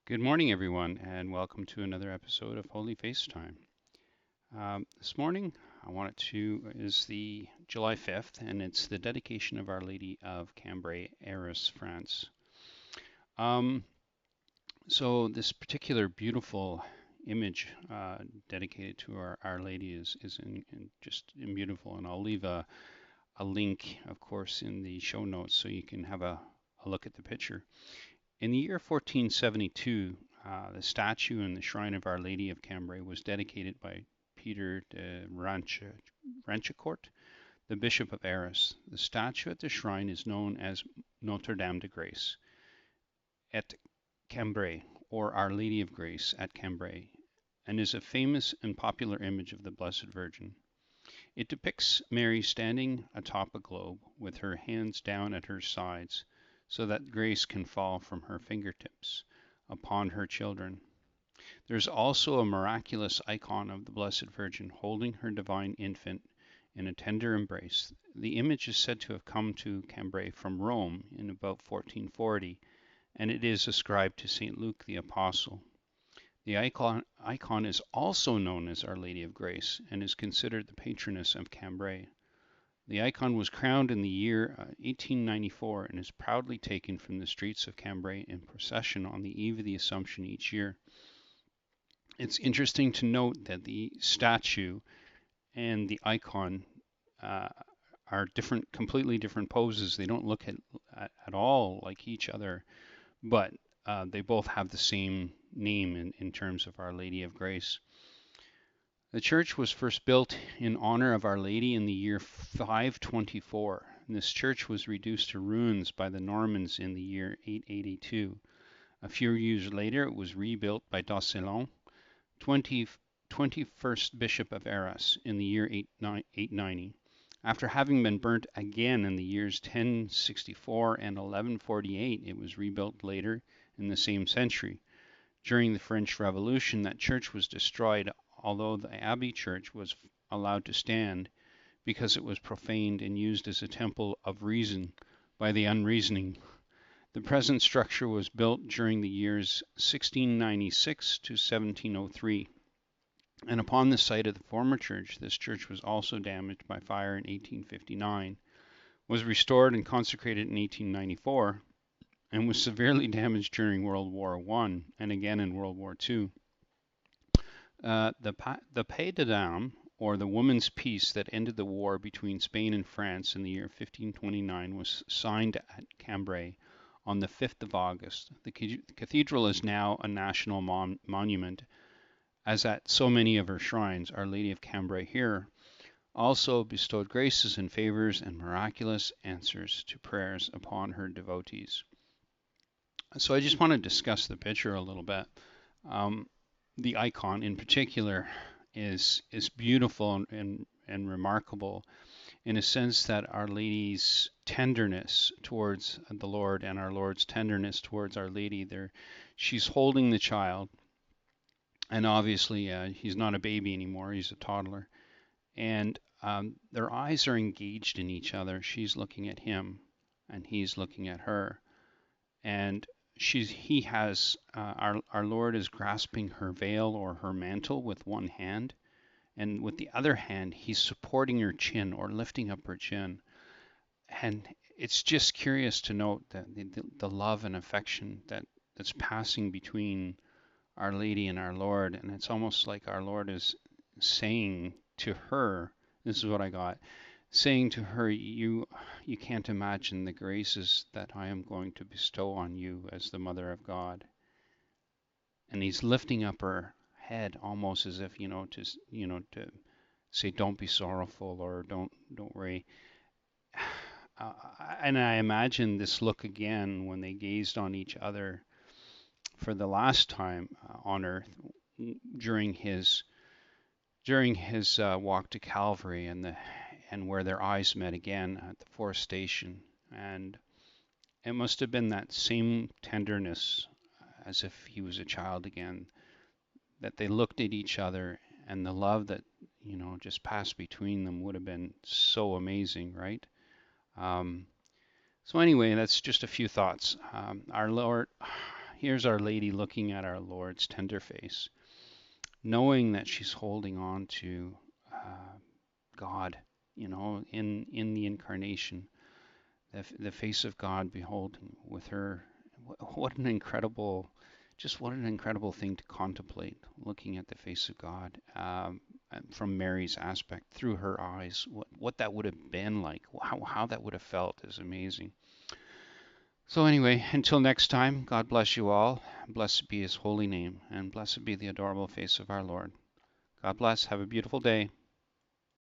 Good morning, everyone, and welcome to another episode of Holy FaceTime. This morning, I wanted to is the July 5th, and it's the dedication of Our Lady of Cambray, Arras, France. Um, so this particular beautiful image dedicated to Our Lady is just beautiful, and I'll leave a link, of course, in the show notes so you can have a look at the picture. In the year 1472, the statue in the shrine of Our Lady of Cambray was dedicated by Peter de Ranchecourt, the Bishop of Arras. The statue at the shrine is known as Notre Dame de Grace at Cambray, or Our Lady of Grace at Cambray, and is a famous and popular image of the Blessed Virgin. It depicts Mary standing atop a globe with her hands down at her sides so that grace can fall from her fingertips upon her children. There's also a miraculous icon of the Blessed Virgin holding her divine infant in a tender embrace. The image is said to have come to Cambray from Rome in about 1440, and it is ascribed to St. Luke the Apostle. The icon is also known as Our Lady of Grace and is considered the patroness of Cambray. The icon was crowned in the year 1894 and is proudly taken from the streets of Cambray in procession on the eve of the Assumption each year. It's interesting to note that the statue and the icon are completely different poses. They don't look at all like each other, but they both have the same name in terms of Our Lady of Grace. The church was first built in honor of Our Lady in the year 524. And this church was reduced to ruins by the Normans in the year 882. A few years later, it was rebuilt by Docellon, 21st Bishop of Arras, in the year 890. After having been burnt again in the years 1064 and 1148, it was rebuilt later in the same century. During the French Revolution, that church was destroyed, although the Abbey Church was allowed to stand because it was profaned and used as a temple of reason by the unreasoning. The present structure was built during the years 1696 to 1703, and upon the site of the former church, this church was also damaged by fire in 1859, was restored and consecrated in 1894, and was severely damaged during World War I and again in World War II. The Paix des Dames, or the Women's Peace that ended the war between Spain and France in the year 1529, was signed at Cambray on the 5th of August. The cathedral is now a national monument, as at so many of her shrines. Our Lady of Cambray here also bestowed graces and favors and miraculous answers to prayers upon her devotees. So I just want to discuss the picture a little bit. The icon in particular is beautiful and remarkable in a sense that Our Lady's tenderness towards the Lord and our Lord's tenderness towards Our Lady, she's holding the child, and obviously he's not a baby anymore, he's a toddler, and their eyes are engaged in each other. She's looking at him and he's looking at her, and our Lord is grasping her veil or her mantle with one hand, and with the other hand he's supporting her chin or lifting up her chin. And it's just curious to note that the love and affection that's passing between Our Lady and our Lord, and it's almost like our Lord is saying to her, this is what I got, saying to her, you can't imagine the graces that I am going to bestow on you as the Mother of God. And he's lifting up her head almost as if, to say, don't be sorrowful, or don't worry. And I imagine this look again when they gazed on each other for the last time on earth during his walk to Calvary, and where their eyes met again at the forestation. And it must have been that same tenderness, as if he was a child again, that they looked at each other, and the love that just passed between them would have been so amazing, right? So anyway, that's just a few thoughts. Our Lord, here's Our Lady looking at our Lord's tender face, knowing that she's holding on to God, in the incarnation, the face of God beholding with her. What an incredible, what an incredible thing to contemplate, looking at the face of God from Mary's aspect through her eyes. What that would have been like, how that would have felt is amazing. So anyway, until next time, God bless you all. Blessed be his holy name, and blessed be the adorable face of our Lord. God bless. Have a beautiful day.